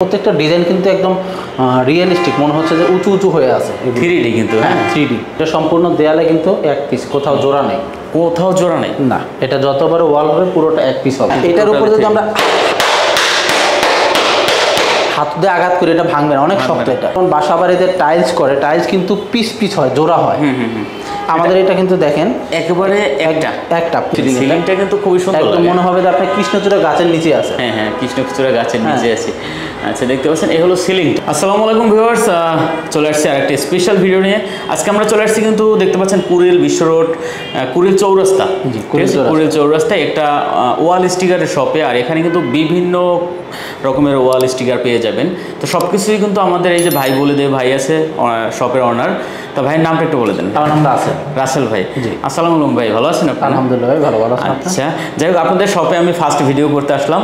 প্রত্যেকটা ডিজাইন কিন্তু একদম রিয়েলিস্টিক মনে হচ্ছে যে উঁচু উঁচু হয়ে আছে। 3D কিন্তু হ্যাঁ 3D। এটা সম্পূর্ণ দেয়ালে কিন্তু এক পিস, কোথাও জোড়া নেই। কোথাও জোড়া নেই না, এটা যতবার ওয়াল হবে পুরোটা এক পিস হবে। এটার উপরে যদি আমরা হাত দিয়ে আঘাত করে এটা ভাঙবে না, অনেক শক্ত এটা। কারণ বাসা বাড়িতে টাইলস করে, টাইলস কিন্তু পিস পিস হয়, জোড়া হয়। আমাদের এটা কিন্তু দেখেন একেবারে একটা সিলিংটা কিন্তু খুবই সুন্দর, একদম মনে হবে যে আপনি কৃষ্ণচূড়া গাছের নিচে আছে। হ্যাঁ হ্যাঁ, কৃষ্ণচূড়া গাছের নিচে আছে। আচ্ছা, দেখতে পাচ্ছেন এই হলো সিলিংটা। আসসালামু আলাইকুম ভিউয়ার্স, চলে আসছি আরেকটি স্পেশাল ভিডিও নিয়ে। আজকে আমরা চলে আসছি কিন্তু দেখতে পাচ্ছেন কুড়িল বিশ্ব রোড, কুড়িল চৌরাস্তা। কুড়িল চৌরাস্তায় একটা ওয়াল স্টিকারের শপে। আর এখানে কিন্তু বিভিন্ন রকমের ওয়াল স্টিকার পেয়ে যাবেন। তো সব কিছুই কিন্তু আমাদের এই যে ভাই বলে দেয়, ভাই আছে শপের অনার। তো ভাইয়ের নামটা একটু বলে দেন। আমার নামটা আছে রাসেল ভাই। জি, আসসালামু আলাইকুম ভাই, ভালো আছেন আপনি? আলহামদুলিল্লাহ ভাই, ভালো আছেন। আচ্ছা, যাই হোক, আপনাদের শপে আমি ফার্স্ট ভিডিও করতে আসলাম।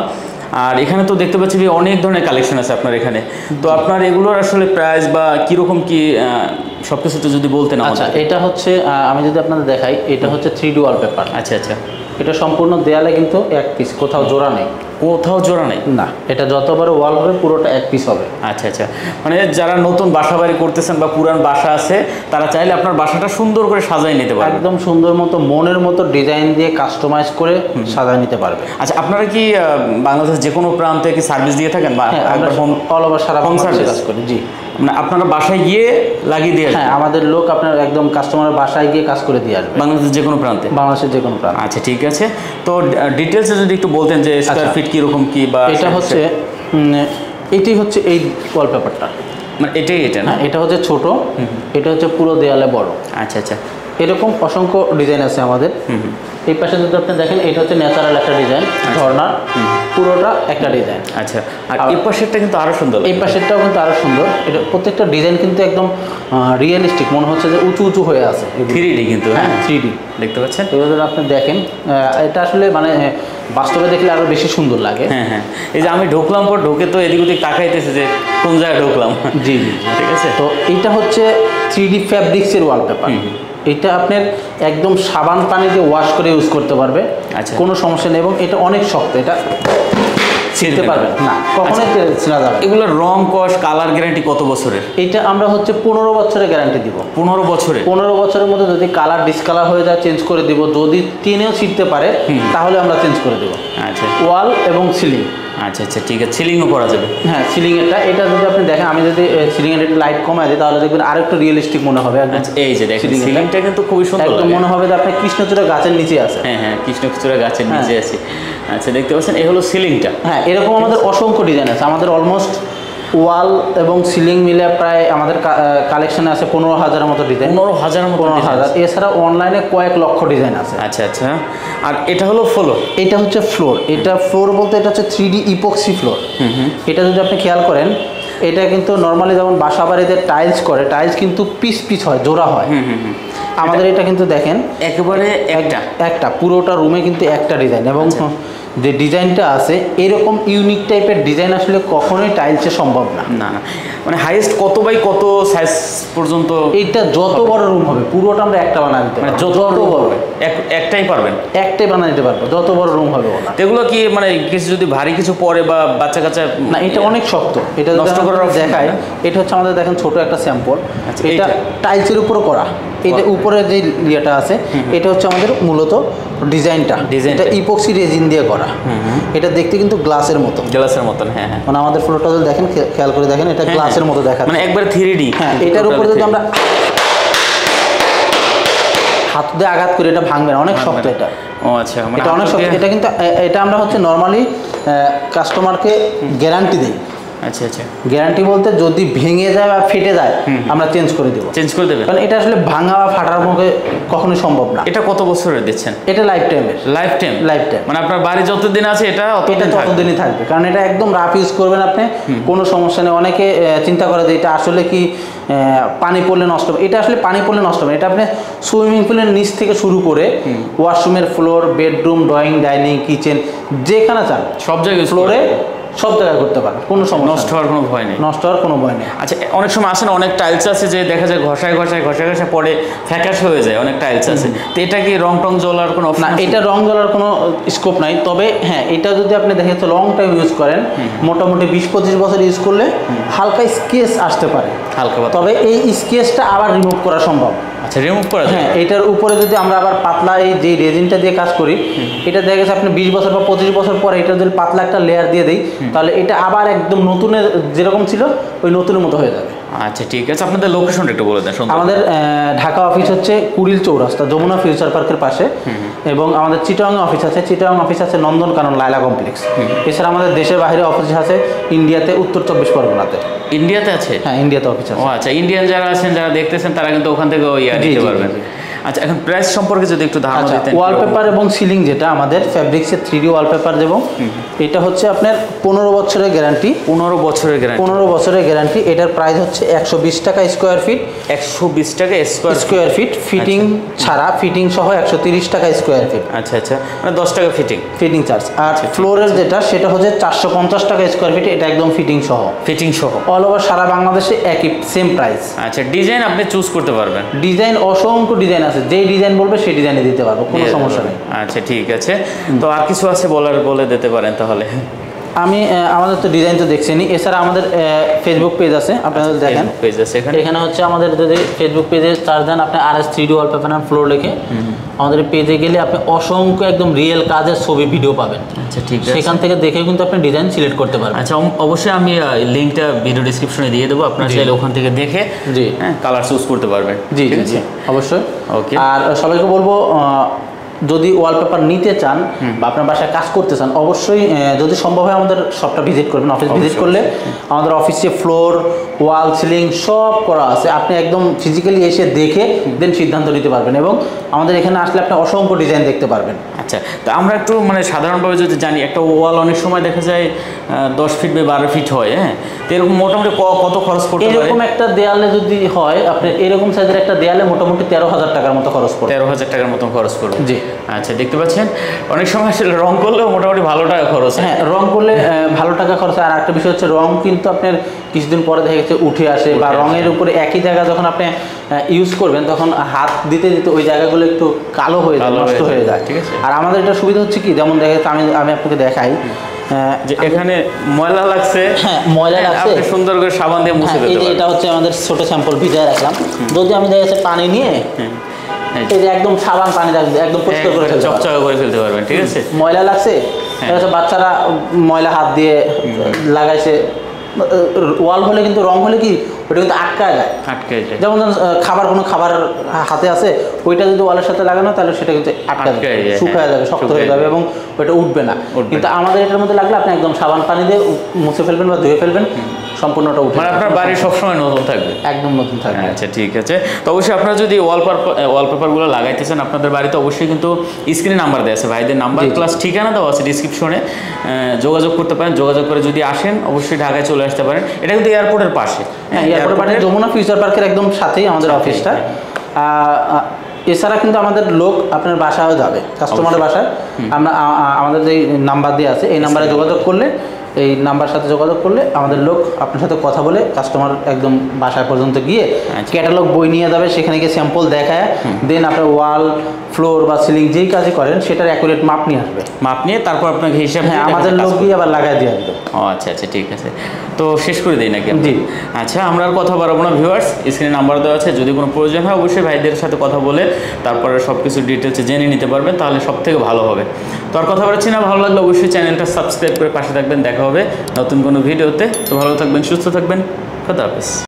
আর এখানে তো দেখতে পাচ্ছি অনেক ধরনের কালেকশন আছে আপনার এখানে। তো আপনার এগুলোর আসলে প্রাইস বা কীরকম কি সব কিছু তো যদি বলতেন। আচ্ছা, এটা হচ্ছে আমি যদি আপনাদের দেখাই, এটা হচ্ছে 3D ওয়ালপেপার। আচ্ছা আচ্ছা, এটা সম্পূর্ণ দেয়ালে কিন্তু এক পিস, কোথাও জোড়া নেই। কোথাও জোড়া নেই? না, এটা যতবার ওয়াল হবে পুরোটা এক পিস হবে। আচ্ছা আচ্ছা, মানে যারা নতুন বাসা বাড়ি করতেছেন বা পুরান বাসা আছে, তারা চাইলে আপনার বাসাটা সুন্দর করে সাজাই নিতে পারবে। একদম সুন্দর মতো মনের মতো ডিজাইন দিয়ে কাস্টমাইজ করে সাজায় নিতে পারবে। আচ্ছা, আপনারা কি বাংলাদেশ যে কোনো প্রান্তে কি সার্ভিস দিয়ে থাকেন বা অল ওভার সারা বাংলাদেশে কাজ করি? জি, মানে আপনারা বাসায় গিয়ে লাগিয়ে দিয়ে? হ্যাঁ, আমাদের লোক আপনার একদম কাস্টমারের বাসায় গিয়ে কাজ করে দিয়ে আসবে, বাংলাদেশের যে কোনো প্রান্তে? বাংলাদেশের যে কোনো প্রান্তে। আচ্ছা, ঠিক আছে। তো ডিটেলসে যদি একটু বলতেন যে স্কয়ার ফিট কীরকম কি বা। এটা হচ্ছে এটাই হচ্ছে এই ওয়ালপেপারটা, মানে এটা না, এটা হচ্ছে ছোট, এটা হচ্ছে পুরো দেয়ালে বড়। আচ্ছা আচ্ছা, এরকম অসংখ্য ডিজাইন আছে আমাদের। এই পাশে যদি আপনি দেখেন, এটা হচ্ছে ন্যাচারাল একটা ডিজাইন, ঝর্ণার পুরোটা একটা ডিজাইন। আচ্ছা, আর এই পাশেরটা কিন্তু আরো সুন্দর, এই পাশেরটাও কিন্তু আরো সুন্দর। এটা প্রত্যেকটা ডিজাইন কিন্তু একদম রিয়েলিস্টিক মনে হচ্ছে যে উঁচু উঁচু হয়ে আছে। 3D কিন্তু, হ্যাঁ 3D দেখতে পাচ্ছেন। এবার যদি আপনি দেখেন, এটা আসলে মানে বাস্তবে দেখলে আরো বেশি সুন্দর লাগে। হ্যাঁ হ্যাঁ, এই যে আমি ঢুকলাম, পর ঢুকে তো এদিক ওদিক তাকাইতেছে যে কোন জায়গায় ঢুকলাম। জি জি, ঠিক আছে। তো এইটা হচ্ছে 3D ফ্যাব্রিক্সের ওয়ালপেপার। এটা আপনার একদম সাবান পানি দিয়ে ওয়াশ করে ইউজ করতে পারবে। আচ্ছা, কোনো সমস্যা নেই, এবং এটা অনেক শক্ত, এটা ছিঁড়তে পারবেন না, কখনোই ছিঁড়া যাবে। এগুলোর রং কস কালার গ্যারান্টি কত বছরের? এটা আমরা হচ্ছে 15 বছরের গ্যারান্টি দিব। 15 বছরে? 15 বছরের মধ্যে যদি কালার ডিসকালার হয়ে যায় চেঞ্জ করে দিব। যদি টিনেও ছিঁড়তে পারে তাহলে আমরা চেঞ্জ করে দেবো। আচ্ছা, ওয়াল এবং সিলিং। আচ্ছা আচ্ছা, ঠিক আছে। সিলিংও করা যাবে? হ্যাঁ, সিলিংয়েরটা এটা যদি আপনি দেখেন, আমি যদি সিলিংয়ের একটু লাইট কমাই দিই তাহলে দেখবেন আরেকটু রিয়েলিস্টিক মনে হবে। আচ্ছা, এই যে দেখেন সিলিংটা কিন্তু খুবই সুন্দর, একদম মনে হবে যে আপনি কৃষ্ণচূড়া গাছের নিচে আছে। হ্যাঁ হ্যাঁ, কৃষ্ণচূড়া গাছের নিচে আছে। আচ্ছা, দেখতে পাচ্ছেন এই হলো সিলিংটা। হ্যাঁ, এরকম আমাদের অসংখ্য ডিজাইন আছে। আমাদের অলমোস্ট ওয়াল এবং সিলিং মিলে প্রায় আমাদের কালেকশনে আছে 15,000-এর মতো ডিজাইন। 15,000। এছাড়া অনলাইনে কয়েক লক্ষ ডিজাইন আছে। আচ্ছা আচ্ছা, আর এটা হলো ফ্লোর? এটা হচ্ছে ফ্লোর। এটা ফ্লোর বলতে এটা হচ্ছে 3D ইপক্সি ফ্লোর। এটা যদি আপনি খেয়াল করেন, এটা কিন্তু নর্মালি যেমন বাসা বাড়িতে টাইলস করে, টাইলস কিন্তু পিস পিস হয়, জোড়া হয়। আমাদের এটা কিন্তু দেখেন একেবারে একটা পুরোটা রুমে কিন্তু একটা ডিজাইন, এবং যে ডিজাইনটা আছে এরকম ইউনিক টাইপের ডিজাইন আসলে কখনোই টাইলসে সম্ভব না। না না, মানে হাইয়েস্ট কত বাই কত সাইজ পর্যন্ত? এইটা যত বড় রুম হবে পুরোটা আমরা একটা বানাই দিতে পারবো। যত বড় একটাই পারবেন? একটাই বানাই দিতে পারবো, যত বড় রুম হবে ওটা। এগুলো কি মানে কিছু যদি ভারী কিছু পরে বা বাচ্চা কাচ্চা? না, এটা অনেক শক্ত। এটা নষ্ট করার দেখায়। এটা হচ্ছে আমাদের দেখেন ছোট একটা স্যাম্পল। এটা টাইলসের উপরে করা। এটা উপরে যে ইয়েটা আছে এটা হচ্ছে আমাদের মূলত ডিজাইনটা, এটা ইপক্সি রেজিন দিয়ে করা। এটা দেখতে কিন্তু গ্লাসের মতো। হ্যাঁ হ্যাঁ, মানে আমাদের ফ্লোরটা যদি দেখেন, খেয়াল করে দেখেন, এটা গ্লাসের মতো দেখা, মানে একবার 3D। হ্যাঁ, এটার উপরে যদি আমরা হাত দিয়ে আঘাত করে এটা ভাঙবে না, অনেক শক্ত এটা। ও আচ্ছা, এটা অনেক শক্ত। এটা কিন্তু এটা আমরা হচ্ছে নর্মালি কাস্টমারকে গ্যারান্টি দিই। আচ্ছা আচ্ছা, গ্যারান্টি বলতে যদি ভেঙে যায় বা ফেটে যায় আমরা চেঞ্জ করে দেবো। চেঞ্জ করে দেবেন? কারণ এটা আসলে ভাঙা বা ফাটার মুখে কখনোই সম্ভব না। এটা কত বছরের দিচ্ছেন? এটা লাইফ টাইমের। Life time? মানে আপনার বাড়ি যতদিন আছে এটা ততদিনই থাকবে, কারণ এটা একদম রাফ ইউজ করবেন আপনি, কোনো সমস্যা নেই। অনেকে চিন্তা করে যে এটা আসলে কি পানি পড়লে নষ্ট হবে। এটা আসলে পানি পড়লে নষ্ট হবে। এটা আপনি সুইমিং পুলের নিচ থেকে শুরু করে ওয়াশরুমের floor, bedroom, drawing, dining, kitchen, যেখানে চান সব জায়গায় ফ্লোরে সব জায়গায় করতে পারবেন, কোনো সমস্যা নষ্ট হওয়ার কোনো ভয় নেই। নষ্ট হওয়ার কোনো ভয় নেই। আচ্ছা, অনেক সময় আসে না, অনেক টাইলস আছে যে দেখা যায় ঘষায় পরে ফ্যাকাশ হয়ে যায়, অনেক টাইলস আছে, তো এটা কি রং টং জ্বলার কোনো না, এটা রং জ্বলার কোনো স্কোপ নাই। তবে হ্যাঁ, এটা যদি আপনি দেখেন লং টাইম ইউজ করেন, মোটামুটি 20-25 বছর ইউজ করলে হালকা স্কেচ আসতে পারে, হালকা, তবে এই স্কেচটা আবার রিমুভ করা সম্ভব। আচ্ছা, রিমুভ করা যায়। হ্যাঁ, এটার উপরে যদি আমরা আবার পাতলা এই যে রেজিনটা দিয়ে কাজ করি, এটা দেখা গেছে আপনি 20 বছর বা 25 বছর পরে এটা যদি পাতলা একটা লেয়ার দিয়ে দিই, তাহলে এটা আবার একদম নতুনের যেরকম ছিল ওই নতুনের মতো হয়ে যাবে। আচ্ছা, ঠিক আছে, আপনাদের লোকেশনটা একটু বলে দেন। আমাদের ঢাকা অফিস হচ্ছে কুড়িল চৌরাস্তা, যমুনা ফিউচার পার্কের পাশে, এবং আমাদের চিটাগাং অফিস আছে, চিটাগাং অফিস আছে নন্দনকানন লায়লা কমপ্লেক্স। এছাড়া আমাদের দেশের বাইরে অফিস আছে ইন্ডিয়াতে, উত্তর 24 পরগনাতে। ইন্ডিয়াতে আছে? হ্যাঁ, ইন্ডিয়াতে অফিস আছে। ও আচ্ছা, ইন্ডিয়ান যারা আছেন, যারা দেখতেছেন, তারা কিন্তু ওখান থেকে নিতে পারবেন। আচ্ছা, এখন প্রাইস সম্পর্কে যদি একটু ধারণা দিতেন। ওয়ালপেপার এবং সিলিং যেটা আমাদের ফ্যাব্রিক্সের 3D ওয়ালপেপার দেবো, এটা হচ্ছে আপনার 15 বছরের গ্যারান্টি। 15 বছরের গ্যারান্টি? 15 বছরের গ্যারান্টি। এটার প্রাইস হচ্ছে 120 টাকা স্কোয়ার ফিট। 120 টাকা স্কোয়ার ফিট, ফিটিং ছাড়া, ফিটিং সহ 130 টাকা স্কোয়ার ফিট। আচ্ছা আচ্ছা, মানে 10 টাকা ফিটিং চার্জ। আর ফ্লোরের যেটা, সেটা হচ্ছে 450 টাকা স্কোয়ার ফিট, এটা একদম ফিটিং সহ। অল ওভার সারা বাংলাদেশে একই সেম প্রাইস। আচ্ছা, ডিজাইন আপনি চুজ করতে পারবেন? ডিজাইন অসংখ্য ডিজাইন আছে, যে ডিজাইন বলবে সেই ডিজাইনে দিতে পারবো, কোনো সমস্যা নেই। আচ্ছা, ঠিক আছে, তো আর কিছু আছে বলে দিতে পারেন তাহলে। আমি আমাদের তো ডিজাইন তো দেখছেনই, এছাড়া আমাদের ফেসবুক পেজ আছে, আপনারা দেখেন পেজ আছে এখানে হচ্ছে আমাদের যদি ফেসবুক পেজে সার্চ দেন আপনি RS 3D wallpaper and floor লিখে, আমাদের পেজে গেলে আপনি অসংখ্য একদম রিয়েল কাজের ছবি ভিডিও পাবেন। আচ্ছা, ঠিক আছে, সেখান থেকে দেখে কিন্তু আপনি ডিজাইন সিলেক্ট করতে পারবেন। আচ্ছা, অবশ্যই আমি লিঙ্কটা ভিডিও ডেসক্রিপশনে দিয়ে দেবো, আপনারা চাইলে ওখান থেকে দেখে কালার চুজ করতে পারবেন। জি জি, অবশ্যই। ওকে, আর সবাইকে বলবো, যদি ওয়ালপেপার নিতে চান বা আপনার বাসায় কাজ করতে চান, অবশ্যই যদি সম্ভব হয় আমাদের শপটা ভিজিট করবেন। অফিস ভিজিট করলে আমাদের অফিসে ফ্লোর, ওয়াল, সিলিং সব করা আছে, আপনি একদম ফিজিক্যালি এসে দেখে দেন সিদ্ধান্ত নিতে পারবেন, এবং আমাদের এখানে আসলে আপনি অসংখ্য ডিজাইন দেখতে পারবেন। আচ্ছা, তো আমরা একটু মানে সাধারণভাবে যদি জানি, একটা ওয়াল অনেক সময় দেখা যায় 10 ফিট বা 12 ফিট হয়, হ্যাঁ, তো এরকম মোটামুটি কত খরচ পড়তে পারে? এরকম একটা দেয়ালে যদি হয়, আপনি এরকম সাইজের একটা দেয়ালে মোটামুটি 13,000 টাকার মতো খরচ পড়বে। 13,000 টাকার মতো খরচ পড়বে? জি। আচ্ছা, দেখতে পাচ্ছেন অনেক সময় আসলে রং করলেও মোটামুটি ভালো টাকা খরচ। হ্যাঁ, রং করলে ভালো টাকা খরচ। আর একটা বিষয় হচ্ছে, রং কিন্তু আপনার কিছুদিন পরে দেখা গেছে উঠে আসে, বা রঙের উপরে একই জায়গা যখন আপনি ইউজ করবেন, তখন হাত দিতে দিতে ওই জায়গাগুলো একটু কালো হয়ে যায়, নষ্ট হয়ে যায়। ঠিক আছে। আর আমাদের এটা সুবিধা হচ্ছে কি, যেমন দেখা যাচ্ছে আমি আপনাকে দেখাই যে এখানে ময়লা লাগছে, হ্যাঁ ময়লা লাগছে, আপনি সুন্দর করে সাবান দিয়ে মুছে দিতে পারেন। এটা হচ্ছে আমাদের ছোট স্যাম্পল ভিজায় রাখলাম। যদি আমি দেখা যাচ্ছে পানি নিয়ে এই যে একদম সাবান পানি রাখবে, একদম পরিষ্কার করে চকচকে করে ফেলতে পারবেন। ঠিক আছে। ময়লা লাগছে, বাচ্চারা ময়লা হাত দিয়ে লাগাইছে, ওয়াল হলে কিন্তু রং হলে কি ওটা কিন্তু আটকায় যায়। যেমন কোনো খাবার হাতে আছে, ওইটা যদি ওয়ালের সাথে লাগানো, তাহলে সেটা কিন্তু আটকায় যাবে, শুকায় যাবে, শক্ত হয়ে যাবে, এবং ওইটা উঠবে না। কিন্তু আমাদের এটার মধ্যে লাগলে আপনি একদম সাবান পানি দিয়ে মুছে ফেলবেন বা ধুয়ে ফেলবেন, সম্পূর্ণটা উঠে, মানে আপনার বাড়ি সবসময় নতুন থাকবে, একদম নতুন থাকবে। আচ্ছা, ঠিক আছে। তো অবশ্যই আপনারা যদি ওয়ালপেপারগুলো লাগাইতেছেন, আপনাদের বাড়িতে অবশ্যই কিন্তু স্ক্রিনে নাম্বার দেওয়া আছে, ভাইদের নাম্বার প্লাস ঠিকানা দেওয়া আছে ডিসক্রিপশনে, যোগাযোগ করতে পারেন। যোগাযোগ করে যদি আসেন, অবশ্যই ঢাকায় চলে আসতে পারেন। এটা কিন্তু এয়ারপোর্টের পাশে, হ্যাঁ, এয়ারপোর্টের পাশে যমুনা ফিউচার পার্কের একদম সাথেই আমাদের অফিসটা। এছাড়া কিন্তু আমাদের লোক আপনার বাসায়ও যাবে, কাস্টমারের বাসায়। আমরা আমাদের যে নাম্বার দিয়ে আছে, এই নাম্বারে যোগাযোগ করলে, এই নাম্বার সাথে যোগাযোগ করলে আমাদের লোক আপনার সাথে কথা বলে কাস্টমার একদম বাসায় পর্যন্ত গিয়ে ক্যাটালগ বই নিয়ে যাবে, সেখানে গিয়ে স্যাম্পল দেখায়, দেন আপনার ওয়াল, ফ্লোর বা সিলিং যেই কাজই করেন সেটার অ্যাকুরেট মাপ নিয়ে আসবে। মাপ নিয়ে তারপর আপনাকে হিসাব, হ্যাঁ, আমাদের লোক গিয়ে আবার লাগাই দিয়ে আসবে। ও আচ্ছা আচ্ছা, ঠিক আছে। তো শেষ করে দিই নাকি? জি। আচ্ছা, আমরা আর কথা বাড়াবো না ভিউয়ার্স, স্ক্রিনে নাম্বার দেওয়া আছে, যদি কোনো প্রয়োজন হয় অবশ্যই ভাইদের সাথে কথা বলে তারপরে সব কিছু ডিটেলসে জেনে নিতে পারবেন, তাহলে সব থেকে ভালো হবে। তো আর কথা বলছি না, ভালো লাগলে অবশ্যই চ্যানেলটা সাবস্ক্রাইব করে পাশে থাকবেন। দেখা হবে নতুন কোনো ভিডিওতে। তো ভালো থাকবেন, সুস্থ থাকবেন, খোদা হাফেজ।